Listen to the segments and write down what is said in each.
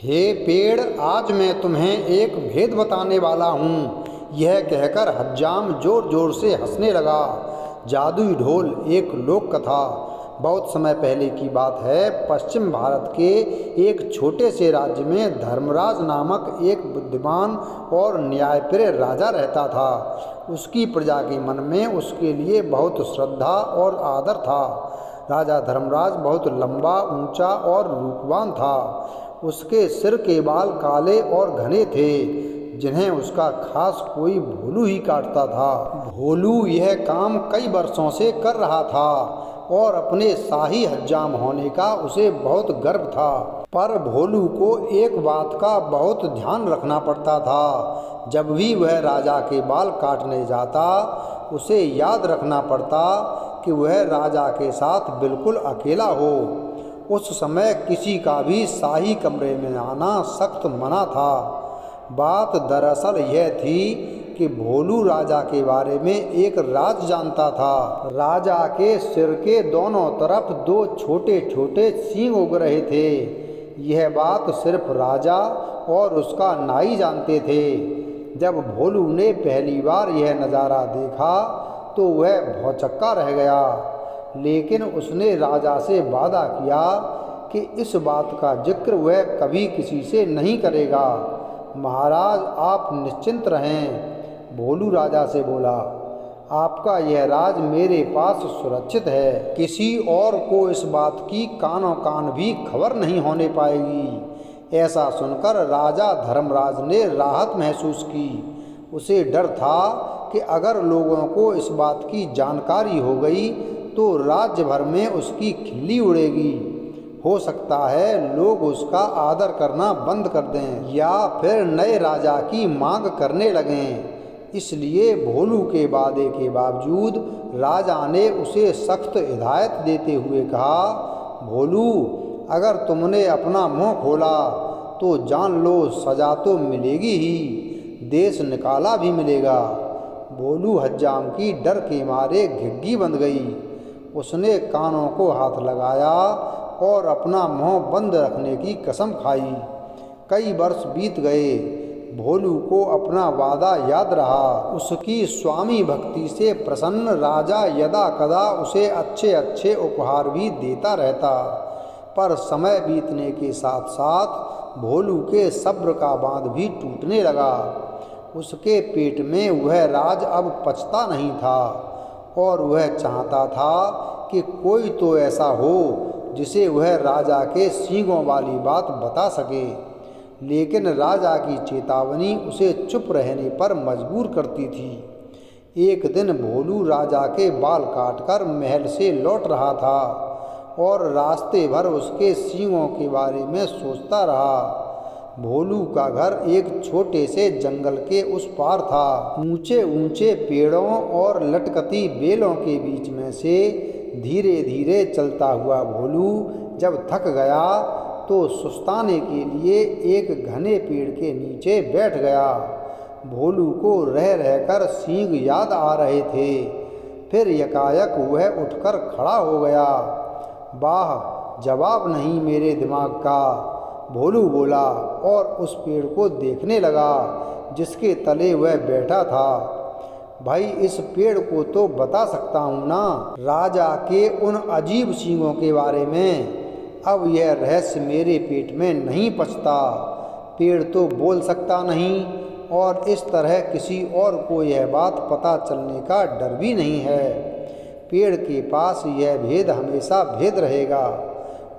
हे पेड़, आज मैं तुम्हें एक भेद बताने वाला हूँ। यह कहकर हज्जाम जोर जोर से हंसने लगा। जादुई ढोल एक लोक कथा। बहुत समय पहले की बात है। पश्चिम भारत के एक छोटे से राज्य में धर्मराज नामक एक बुद्धिमान और न्यायप्रिय राजा रहता था। उसकी प्रजा के मन में उसके लिए बहुत श्रद्धा और आदर था। राजा धर्मराज बहुत लंबा, ऊंचा और रूपवान था। उसके सिर के बाल काले और घने थे, जिन्हें उसका खास कोई भोलू ही काटता था। भोलू यह काम कई वर्षों से कर रहा था और अपने शाही हज्जाम होने का उसे बहुत गर्व था। पर भोलू को एक बात का बहुत ध्यान रखना पड़ता था। जब भी वह राजा के बाल काटने जाता, उसे याद रखना पड़ता कि वह राजा के साथ बिल्कुल अकेला हो। उस समय किसी का भी शाही कमरे में आना सख्त मना था। बात दरअसल यह थी कि भोलू राजा के बारे में एक राज जानता था। राजा के सिर के दोनों तरफ दो छोटे छोटे सींग उग रहे थे। यह बात सिर्फ राजा और उसका नाई जानते थे। जब भोलू ने पहली बार यह नज़ारा देखा तो वह भौचक्का रह गया, लेकिन उसने राजा से वादा किया कि इस बात का जिक्र वह कभी किसी से नहीं करेगा। महाराज, आप निश्चिंत रहें, भोलू राजा से बोला। आपका यह राज मेरे पास सुरक्षित है। किसी और को इस बात की कानों कान भी खबर नहीं होने पाएगी। ऐसा सुनकर राजा धर्मराज ने राहत महसूस की। उसे डर था कि अगर लोगों को इस बात की जानकारी हो गई तो राज्य भर में उसकी खिल्ली उड़ेगी। हो सकता है लोग उसका आदर करना बंद कर दें या फिर नए राजा की मांग करने लगें। इसलिए भोलू के वादे के बावजूद राजा ने उसे सख्त हिदायत देते हुए कहा, भोलू, अगर तुमने अपना मुंह खोला तो जान लो सजा तो मिलेगी ही, देश निकाला भी मिलेगा। भोलू हज्जाम की डर के मारे घिग्गी बंध गई। उसने कानों को हाथ लगाया और अपना मुंह बंद रखने की कसम खाई। कई वर्ष बीत गए। भोलू को अपना वादा याद रहा। उसकी स्वामी भक्ति से प्रसन्न राजा यदा कदा उसे अच्छे अच्छे उपहार भी देता रहता। पर समय बीतने के साथ साथ भोलू के सब्र का बांध भी टूटने लगा। उसके पेट में वह राज अब पचता नहीं था और वह चाहता था कि कोई तो ऐसा हो जिसे वह राजा के सींगों वाली बात बता सके। लेकिन राजा की चेतावनी उसे चुप रहने पर मजबूर करती थी। एक दिन भोलू राजा के बाल काटकर महल से लौट रहा था और रास्ते भर उसके सींगों के बारे में सोचता रहा। भोलू का घर एक छोटे से जंगल के उस पार था। ऊंचे ऊंचे पेड़ों और लटकती बेलों के बीच में से धीरे धीरे चलता हुआ भोलू जब थक गया तो सुस्ताने के लिए एक घने पेड़ के नीचे बैठ गया। भोलू को रह रहकर सींग याद आ रहे थे। फिर यकायक वह उठकर खड़ा हो गया। वाह, जवाब नहीं मेरे दिमाग का, भोलू बोला और उस पेड़ को देखने लगा जिसके तले वह बैठा था। भाई, इस पेड़ को तो बता सकता हूँ ना, राजा के उन अजीब सींगों के बारे में। अब यह रहस्य मेरे पेट में नहीं पचता। पेड़ तो बोल सकता नहीं और इस तरह किसी और को यह बात पता चलने का डर भी नहीं है। पेड़ के पास यह भेद हमेशा भेद रहेगा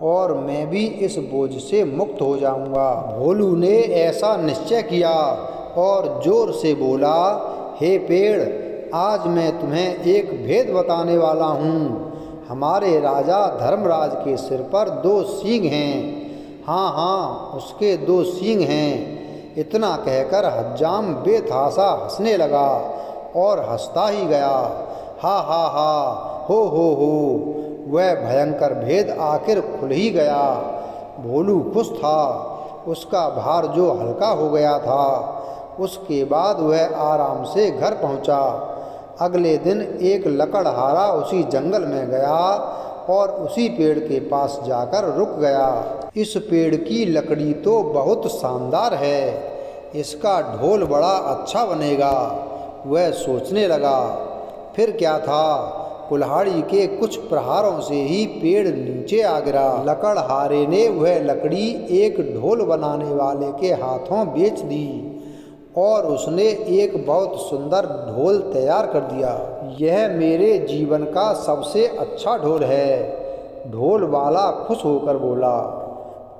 और मैं भी इस बोझ से मुक्त हो जाऊंगा। भोलू ने ऐसा निश्चय किया और जोर से बोला, हे पेड़, आज मैं तुम्हें एक भेद बताने वाला हूँ। हमारे राजा धर्मराज के सिर पर 2 सींग हैं। हाँ हाँ, उसके 2 सींग हैं। इतना कहकर हज्जाम बेतहाशा हंसने लगा और हंसता ही गया। हा हा हा, हो, वह भयंकर भेद आखिर खुल ही गया। भोलू खुश था। उसका भार जो हल्का हो गया था। उसके बाद वह आराम से घर पहुंचा। अगले दिन एक लकड़हारा उसी जंगल में गया और उसी पेड़ के पास जाकर रुक गया। इस पेड़ की लकड़ी तो बहुत शानदार है, इसका ढोल बड़ा अच्छा बनेगा, वह सोचने लगा। फिर क्या था, कुल्हाड़ी के कुछ प्रहारों से ही पेड़ नीचे आ गिरा। लकड़हारे ने वह लकड़ी एक ढोल बनाने वाले के हाथों बेच दी और उसने एक बहुत सुंदर ढोल तैयार कर दिया। यह मेरे जीवन का सबसे अच्छा ढोल है, ढोल वाला खुश होकर बोला।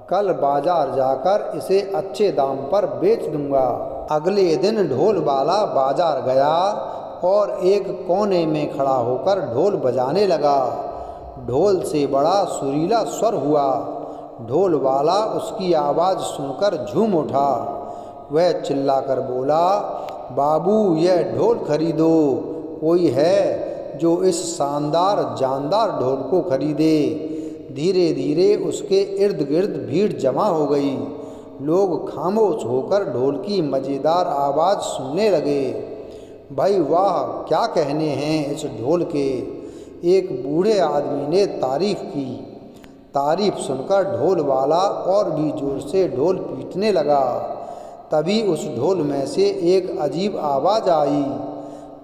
कल बाजार जाकर इसे अच्छे दाम पर बेच दूंगा। अगले दिन ढोल वाला बाजार गया और एक कोने में खड़ा होकर ढोल बजाने लगा। ढोल से बड़ा सुरीला स्वर हुआ। ढोल वाला उसकी आवाज़ सुनकर झूम उठा। वह चिल्लाकर बोला, बाबू यह ढोल खरीदो, कोई है जो इस शानदार जानदार ढोल को खरीदे। धीरे धीरे उसके इर्द गिर्द भीड़ जमा हो गई। लोग खामोश होकर ढोल की मज़ेदार आवाज़ सुनने लगे। भाई वाह, क्या कहने हैं इस ढोल के, एक बूढ़े आदमी ने तारीफ की। तारीफ सुनकर ढोल वाला और भी जोर से ढोल पीटने लगा। तभी उस ढोल में से एक अजीब आवाज़ आई।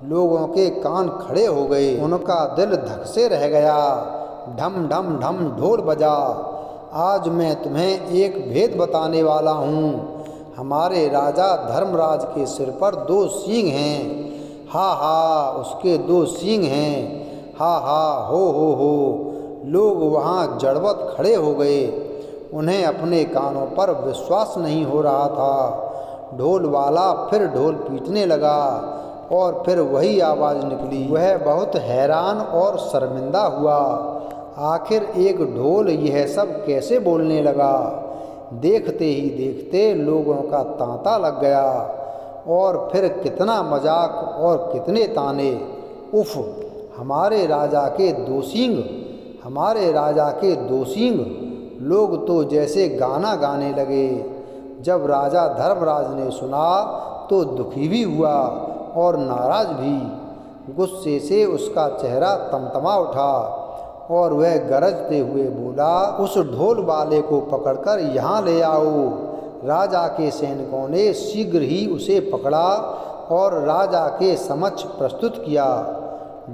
लोगों के कान खड़े हो गए, उनका दिल धक से रह गया। ढम ढम ढम ढोल बजा। आज मैं तुम्हें एक भेद बताने वाला हूँ। हमारे राजा धर्मराज के सिर पर 2 सींग हैं। हा हा, उसके 2 सींग हैं। हा हा, हो। लोग वहाँ जड़वत खड़े हो गए। उन्हें अपने कानों पर विश्वास नहीं हो रहा था। ढोल वाला फिर ढोल पीटने लगा और फिर वही आवाज़ निकली। वह बहुत हैरान और शर्मिंदा हुआ। आखिर एक ढोल यह सब कैसे बोलने लगा। देखते ही देखते लोगों का तांता लग गया। और फिर कितना मजाक और कितने ताने। उफ, हमारे राजा के 2 सींग, हमारे राजा के 2 सींग। लोग तो जैसे गाना गाने लगे। जब राजा धर्मराज ने सुना तो दुखी भी हुआ और नाराज भी। गुस्से से उसका चेहरा तमतमा उठा और वह गरजते हुए बोला, उस ढोल वाले को पकड़कर यहाँ ले आओ। राजा के सैनिकों ने शीघ्र ही उसे पकड़ा और राजा के समक्ष प्रस्तुत किया।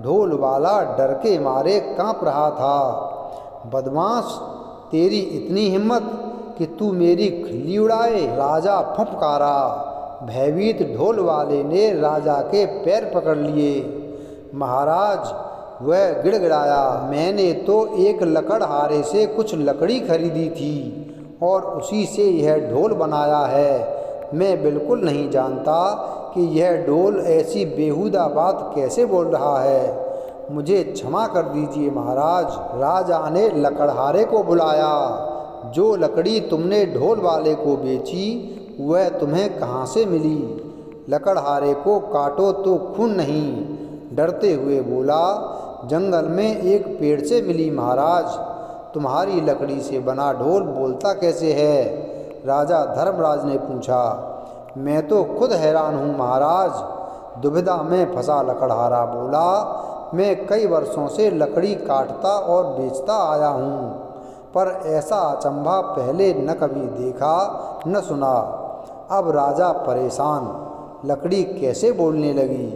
ढोल वाला डर के मारे काँप रहा था। बदमाश, तेरी इतनी हिम्मत कि तू मेरी खिल्ली उड़ाए, राजा फुफकारा। भयभीत ढोल वाले ने राजा के पैर पकड़ लिए। महाराज, वह गिड़गिड़ाया, मैंने तो एक लकड़हारे से कुछ लकड़ी खरीदी थी और उसी से यह ढोल बनाया है। मैं बिल्कुल नहीं जानता कि यह ढोल ऐसी बेहुदा बात कैसे बोल रहा है। मुझे क्षमा कर दीजिए महाराज। राजा ने लकड़हारे को बुलाया। जो लकड़ी तुमने ढोल वाले को बेची वह तुम्हें कहाँ से मिली? लकड़हारे को काटो तो खून नहीं। डरते हुए बोला, जंगल में एक पेड़ से मिली महाराज। तुम्हारी लकड़ी से बना ढोल बोलता कैसे है? राजा धर्मराज ने पूछा। मैं तो खुद हैरान हूँ महाराज। दुविधा में फंसा लकड़हारा बोला, मैं कई वर्षों से लकड़ी काटता और बेचता आया हूँ, पर ऐसा अचंभा पहले न कभी देखा न सुना। अब राजा परेशान, लकड़ी कैसे बोलने लगी?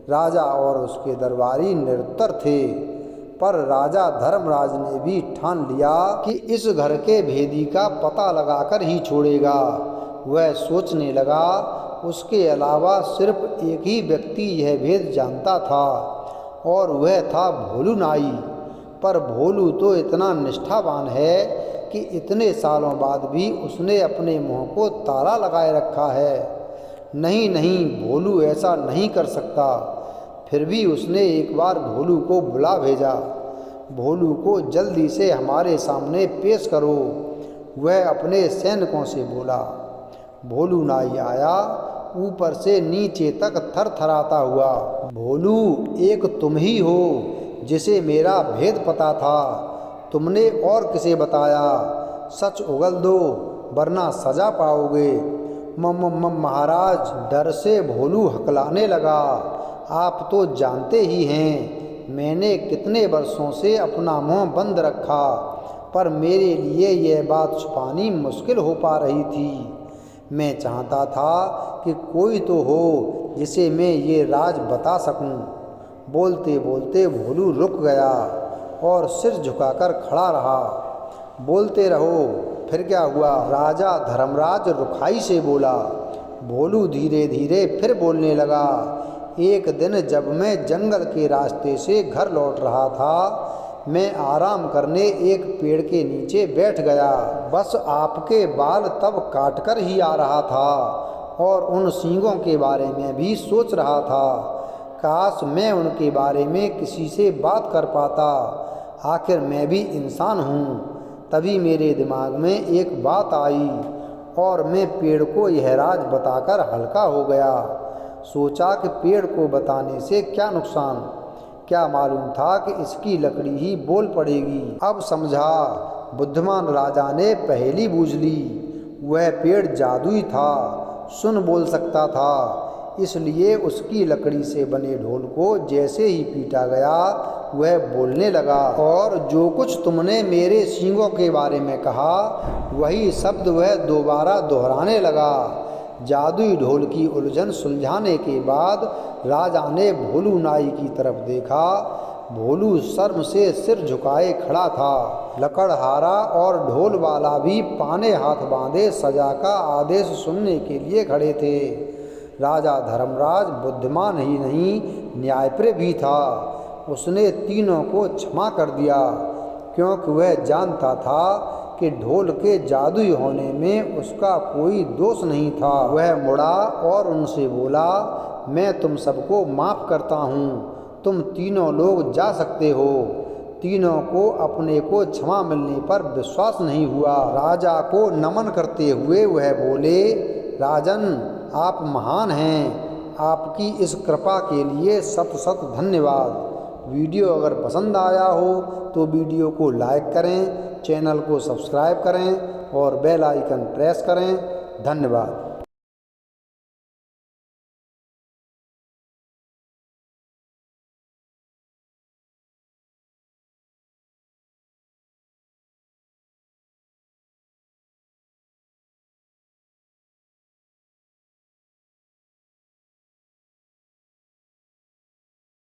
राजा और उसके दरबारी निरुत्तर थे, पर राजा धर्मराज ने भी ठान लिया कि इस घर के भेदी का पता लगाकर ही छोड़ेगा। वह सोचने लगा, उसके अलावा सिर्फ एक ही व्यक्ति यह भेद जानता था और वह था भोलू नाई। पर भोलू तो इतना निष्ठावान है कि इतने सालों बाद भी उसने अपने मुंह को ताला लगाए रखा है। नहीं, भोलू ऐसा नहीं कर सकता। फिर भी उसने एक बार भोलू को बुला भेजा। भोलू को जल्दी से हमारे सामने पेश करो, वह अपने सैनिकों से बोला। भोलू नाई आया, ऊपर से नीचे तक थरथराता हुआ। भोलू, एक तुम ही हो जिसे मेरा भेद पता था। तुमने और किसे बताया? सच उगल दो वरना सजा पाओगे। महाराज, डर से भोलू हकलाने लगा। आप तो जानते ही हैं मैंने कितने वर्षों से अपना मुंह बंद रखा, पर मेरे लिए यह बात छुपानी मुश्किल हो पा रही थी। मैं चाहता था कि कोई तो हो जिसे मैं ये राज बता सकूं। बोलते बोलते भोलू रुक गया और सिर झुकाकर खड़ा रहा। बोलते रहो, फिर क्या हुआ? राजा धर्मराज रुखाई से बोला। भोलू धीरे धीरे फिर बोलने लगा। एक दिन जब मैं जंगल के रास्ते से घर लौट रहा था, मैं आराम करने एक पेड़ के नीचे बैठ गया। बस आपके बाल तब काटकर ही आ रहा था और उन सींगों के बारे में भी सोच रहा था। काश मैं उनके बारे में किसी से बात कर पाता। आखिर मैं भी इंसान हूँ। तभी मेरे दिमाग में एक बात आई और मैं पेड़ को यह राज बताकर हल्का हो गया। सोचा कि पेड़ को बताने से क्या नुकसान, क्या मालूम था कि इसकी लकड़ी ही बोल पड़ेगी। अब समझा, बुद्धिमान राजा ने पहेली बूझ ली। वह पेड़ जादुई था, सुन बोल सकता था, इसलिए उसकी लकड़ी से बने ढोल को जैसे ही पीटा गया वह बोलने लगा। और जो कुछ तुमने मेरे सींगों के बारे में कहा, वही शब्द वह दोबारा दोहराने लगा। जादुई ढोल की उलझन सुलझाने के बाद राजा ने भोलू नाई की तरफ देखा। भोलू शर्म से सिर झुकाए खड़ा था। लकड़हारा और ढोल वाला भी पाने हाथ बांधे सजा का आदेश सुनने के लिए खड़े थे। राजा धर्मराज बुद्धिमान ही नहीं, न्यायप्रिय भी था। उसने तीनों को क्षमा कर दिया, क्योंकि वह जानता था कि ढोल के जादुई होने में उसका कोई दोष नहीं था। वह मुड़ा और उनसे बोला, मैं तुम सबको माफ़ करता हूँ। तुम तीनों लोग जा सकते हो। तीनों को अपने को क्षमा मिलने पर विश्वास नहीं हुआ। राजा को नमन करते हुए वह बोले, राजन, आप महान हैं। आपकी इस कृपा के लिए शत शत धन्यवाद। वीडियो अगर पसंद आया हो तो वीडियो को लाइक करें, चैनल को सब्सक्राइब करें और बेल आइकन प्रेस करें। धन्यवाद।